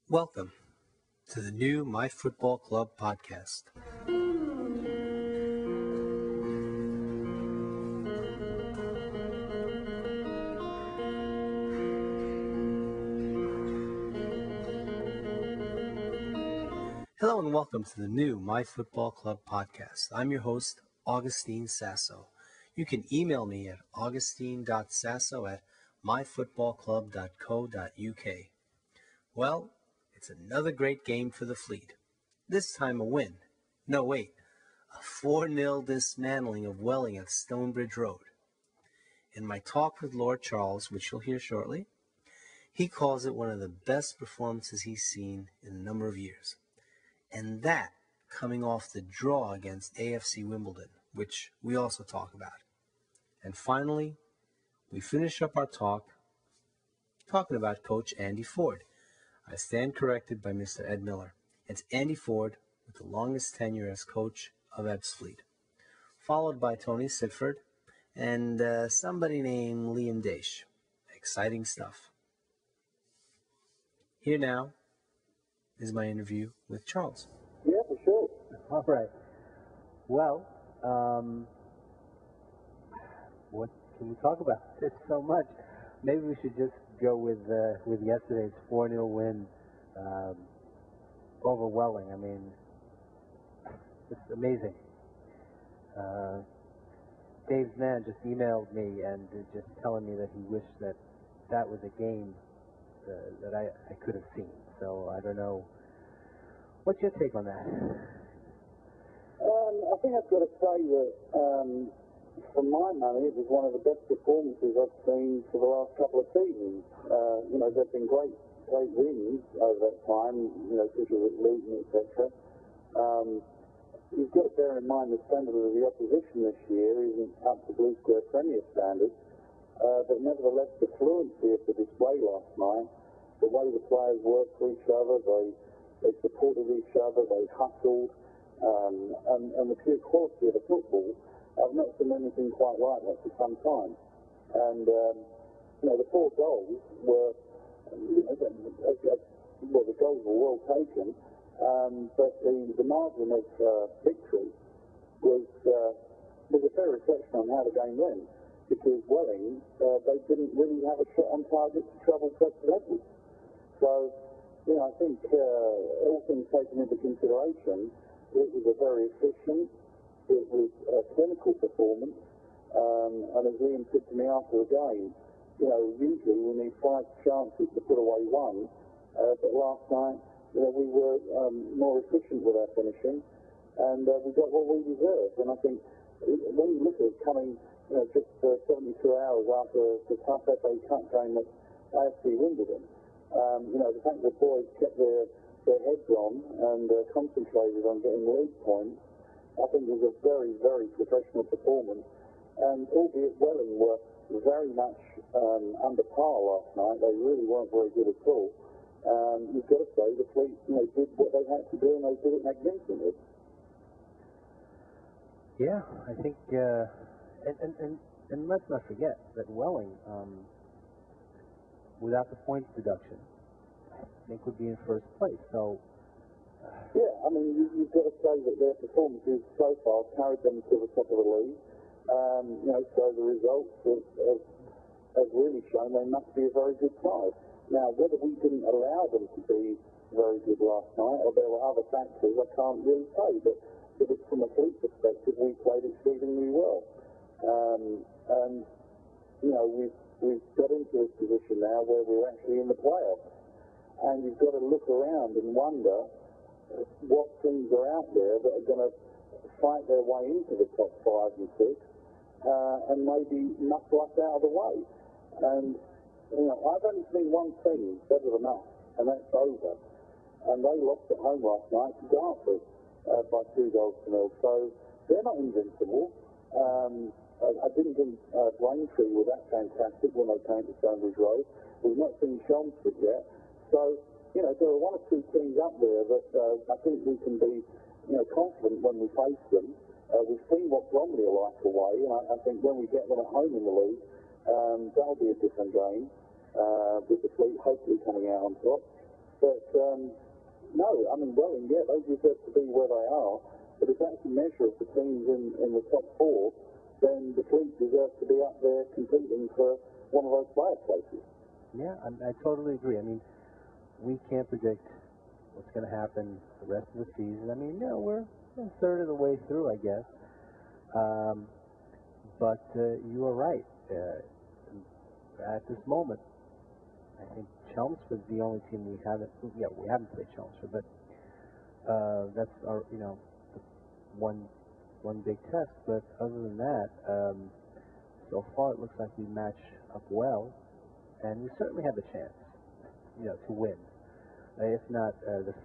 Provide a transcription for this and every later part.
Welcome to the new My Football Club podcast. Hello and welcome to the new My Football Club podcast. I'm your host, Augustine Sasso. You can email me at augustine.sasso@myfootballclub.co.uk. Well, it's another great game for the Fleet. This time a win. No, wait. A 4-0 dismantling of Welling at Stonebridge Road. In my talk with Lord Charles, which you'll hear shortly, he calls it one of the best performances he's seen in a number of years. And that coming off the draw against AFC Wimbledon, which we also talk about. And finally, we finish up our talk talking about Coach Andy Ford. I stand corrected by Mr. Ed Miller. It's Andy Ford with the longest tenure as coach of Ebbsfleet, followed by Tony Sitford and somebody named Liam Daish. Exciting stuff. Here now is my interview with Charles. Yeah, for sure. All right. Well, what can we talk about? There's so much. Maybe we should just go with yesterday's 4-0 win over Welling. I mean, it's amazing. Dave's man just emailed me and just telling me that he wished that was a game that I could have seen. So I don't know. What's your take on that? I think I've got to say that, for my money, it was one of the best performances I've seen for the last couple of seasons. There've been great wins over that time, especially with Luton, etc. You've got to bear in mind the standard of the opposition this year isn't up to Blue Square Premier standards, but nevertheless the fluency of the display last night, the way the players worked for each other, they supported each other, they hustled, and the pure quality of the football, I've not seen anything quite like that for some time. And, the 4 goals were, the goals were well taken, but the margin of victory was a fair reflection on how the game went, because Welling, they didn't really have a shot on target to trouble Preston Edwards. So, I think all things taken into consideration, it was a very efficient, it was a clinical performance, and as Liam said to me after the game, usually we need 5 chances to put away 1, but last night, we were more efficient with our finishing, and we got what we deserved. And I think when you look at it coming, just 72 hours after the tough FA Cup game at AFC Wimbledon, the fact that the boys kept their heads on and concentrated on getting league points, I think was a very, very professional performance. And albeit Welling were very much under par last night, they really weren't very good at all. You've got to say the Fleet, did what they had to do, and they did it magnificently. Yeah, I think, and let's not forget that Welling, without the points deduction, I think would be in first place. So, yeah, I mean, you've got to say that their performances so far carried them to the top of the league. So the results have really shown they must be a very good side. Now, whether we didn't allow them to be very good last night, or there were other factors, I can't really say. But from a Fleet perspective, we played exceedingly well. We've got into a position now where we're actually in the playoffs. And you've got to look around and wonder what teams are out there that are going to fight their way into the top 5 and 6, and maybe knock us out of the way. And, I've only seen one team better than us, and that's Over. And they lost at home last night to Dartford by 2 goals to 0. So they're not invincible. I didn't think Braintree were that fantastic when they came to Stonebridge Road. We've not seen Chelmsford yet. So, there are 1 or 2 teams up there that I think we can be, confident when we face them. We've seen what Bromley are like away, and I think when we get them at home in the league, that'll be a different game, with the Fleet hopefully coming out on top. But no, I mean, Welling, yeah, they deserve to be where they are, but if that's a measure of the teams in the top four, then the Fleet deserves to be up there competing for one of those playoff places. Yeah, I totally agree. I mean, we can't predict what's going to happen the rest of the season. I mean, we're a third of the way through, I guess. But you are right. At this moment, I think Chelmsford's the only team we haven't. Yeah, we haven't played Chelmsford, but that's our, the one big test. But other than that, so far it looks like we match up well, and we certainly have a chance, to win. If not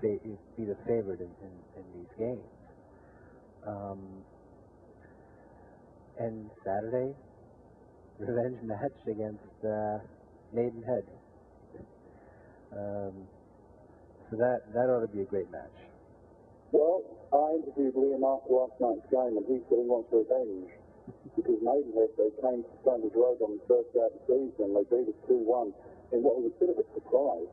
be the favorite in these games. And Saturday, revenge match against Maidenhead. So that ought to be a great match. Well, I interviewed Liam after last night's game, and he said he wants revenge because Maidenhead, they came to Stonebridge Road on the first day of the season, and they beat us 2-1 in what was a bit of a surprise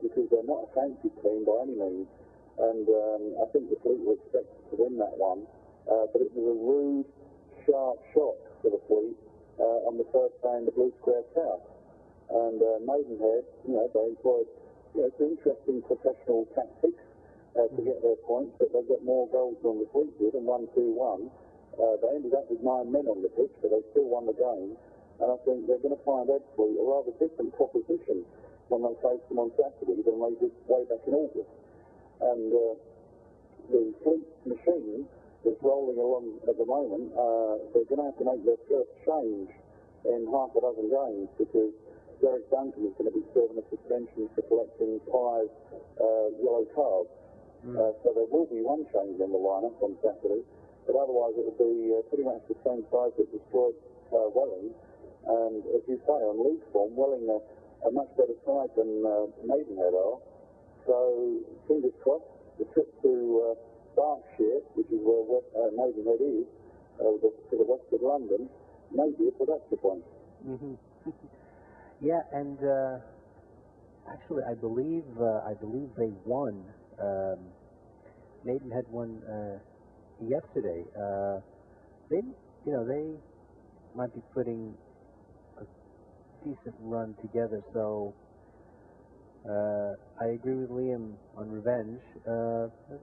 because they're not a fancy team by any means, and I think the Fleet were expected to win that one, but it was a rude, sharp shot for the Fleet on the first day in the Blue Square South. And Maidenhead, they employed some interesting professional tactics to get their points, but they got more goals than the Fleet did and won 2-1. They ended up with 9 men on the pitch, but they still won the game. And I think they're going to find Ebbsfleet a rather different proposition when they face them on Saturday than they did way back in August. And the Fleet machine that's rolling along at the moment, they're going to have to make their first change in half a dozen games because Derek Duncan is going to be serving a suspension for collecting 5 yellow cards. So there will be one change in the lineup on Saturday, but otherwise it will be pretty much the same side that destroyed Welling. And as you say, on league form, Welling are a much better side than Maidenhead are. So fingers crossed, the trip to Berkshire, which is where Maidenhead is, to the west of London, may be a productive one. Mm-hmm. Yeah, and actually, I believe they won. Maidenhead won yesterday. They might be putting a decent run together. So I agree with Liam on revenge.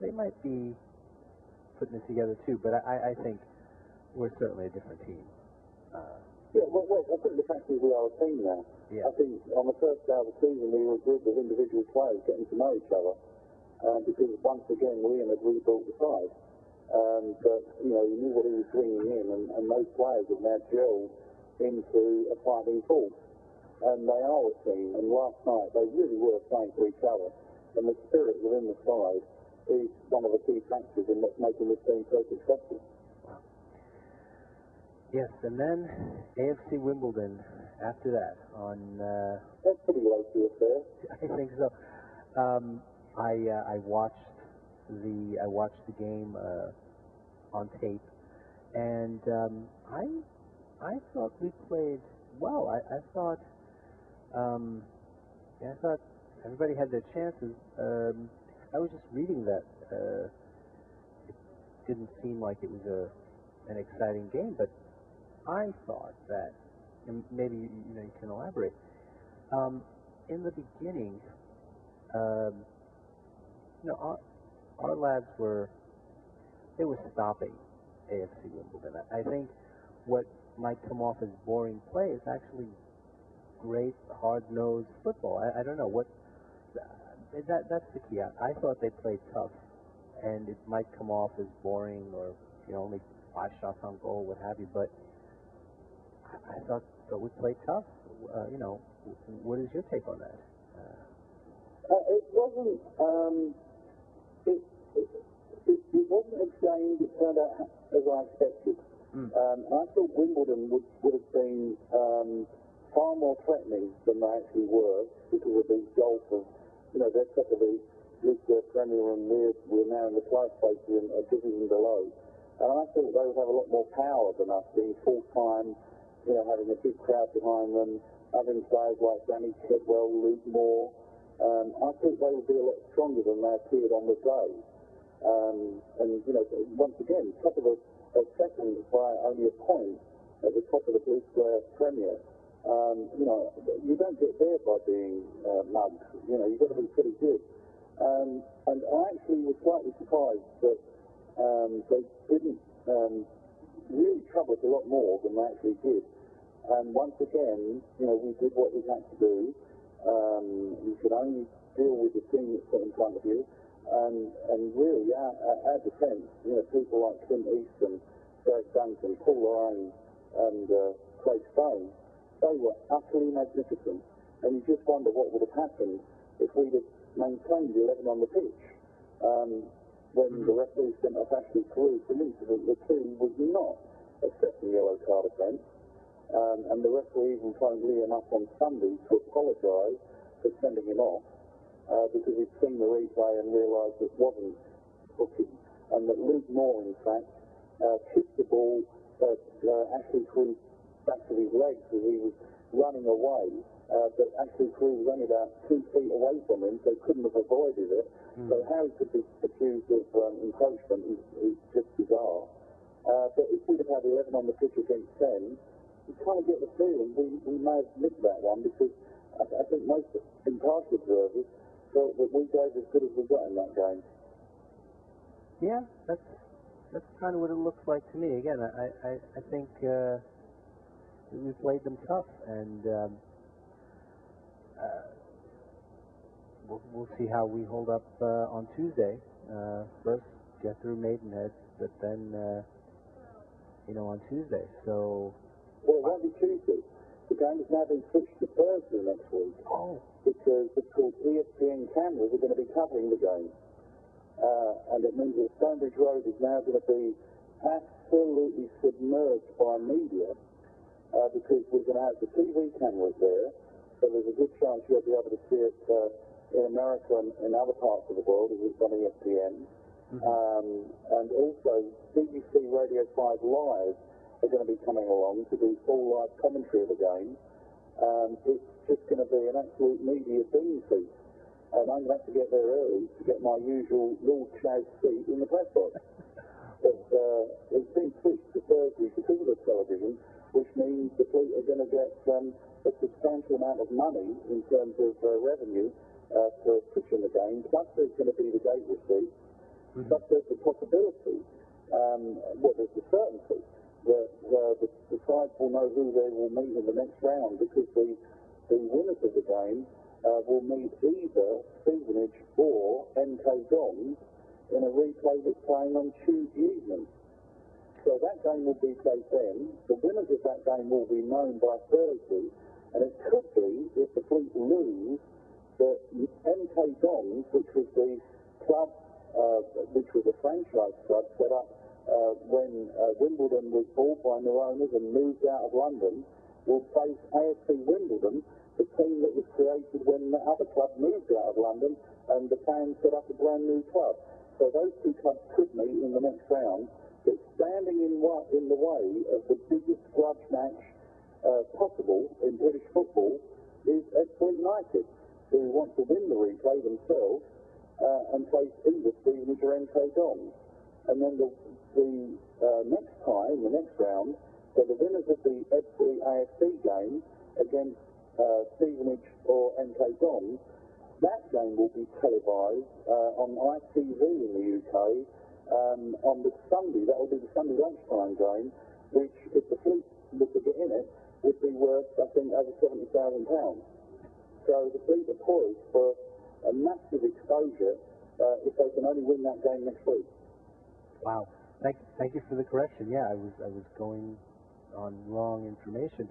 They might be putting it together too, but I think we're certainly a different team. Yeah, well, I think the fact is we are a team now. Yeah. I think on the first day of the season we were a group of individual players getting to know each other because once again Liam had rebuilt the side. But, you knew what he was bringing in and those players have now gelled into a fighting force. And they are a team, and last night they really were playing for each other. And the spirit within the side is one of the key factors in what's making this team so successful. Yes, and then AFC Wimbledon after that on... That's pretty late to affair. I think so. I watched the game on tape, and I thought we played well. I thought everybody had their chances. I was just reading that it didn't seem like it was an exciting game, but I thought that, and maybe you can elaborate. In the beginning, our lads were stopping AFC Wimbledon. I think what might come off as boring play is actually great, hard-nosed football. I don't know what that's the key. I thought they played tough, and it might come off as boring or only 5 shots on goal, what have you. But I thought we played tough. What is your take on that? It wasn't. It wasn't a game that turned out as I expected. I thought Wimbledon would have been far more threatening than they actually were because of the gulf of, they're top of the League Premier and we're now in the playoff places and a division below. And I thought they would have a lot more power than us, being full-time, having a big crowd behind them, having players like Danny Tidwell, Luke Moore, I thought they would be a lot stronger than they appeared on the day. And, you know, once again, top of a second by only a point at the top of the Blue Square Premier. You know, you don't get there by being mugged. You know, you've got to be pretty good. And I actually was slightly surprised that they didn't really trouble us a lot more than they actually did. And once again, you know, we did what we had to do. You could only deal with the team that's put in front of you. And really, our defence, you know, people like Clint Easton, Derek Duncan, Paul Lorraine, and Craig Stone, they were utterly magnificent. And you just wonder what would have happened if we'd have maintained the 11 on the pitch. When the referee sent us Ashley Carew for an incident, the team was not accepting yellow card offence. And the referee even phoned Liam up on Sunday to apologise for sending him off because he'd seen the replay and realised it wasn't booking, and that Luke Moore, in fact, kicked the ball Ashley Carew back to his legs as he was running away, but Ashley Carew was only about 2 feet away from him, so he couldn't have avoided it. So how he could be accused of encroachment is just bizarre. But if we'd have had 11 on the pitch against 10, you kind of get the feeling we may have missed that one, because I think most impartial observers felt that we gave as good as we got in that game. Yeah, that's kind of what it looks like to me. Again, I think we played them tough, and we'll see how we hold up on Tuesday. First, get through Maidenhead, but then, you know, on Tuesday. So. Well, it won't be Tuesday. The game has now been switched to Thursday next week. Oh. Because, of course, ESPN cameras are going to be covering the game. And it means that Stonebridge Road is now going to be absolutely submerged by media, because we're going to have the TV cameras there, so there's a good chance you'll be able to see it in America and in other parts of the world, as it's on ESPN. And also, BBC Radio 5 Live are going to be coming along to do full live commentary of the game. It's just going to be an absolute media bean feast. And I'm going to have to get there early to get my usual Lord Chaz seat in the press box. But it's been switched to Thursday because of the television, which means the fleet are going to get a substantial amount of money in terms of revenue for pitching the game. Plus there's going to be the gate receipt. Plus there's the possibility, well, there's the certainty that the sides will know who they will meet in the next round, because the winners of the game will meet either Stevenage or MK Dons in a replay that's playing on Tuesday evening. So that game will be played then. The winners of that game will be known by Thursday, and it could be, if the Fleet lose, that MK Dons, which was the club, which was a franchise club set up when Wimbledon was bought by new owners and moved out of London, will face AFC Wimbledon, the team that was created when the other club moved out of London and the fans set up a brand new club. So those two clubs could meet in the next round. But standing in the way of the biggest grudge match possible in British football is Fleet United, who want to win the replay themselves and face either Stevenage or MK Dons. And then the next time, the next round, so the winners of the FC AFC game against Stevenage or MK Dons, that game will be televised on ITV in the UK on the Sunday. That will be the Sunday lunchtime game, which, if the Fleet was to get in it, would be worth, I think, over £70,000. So the Fleet are poised for a massive exposure if they can only win that game next week. Wow. Thank you for the correction. Yeah, I was going on wrong information.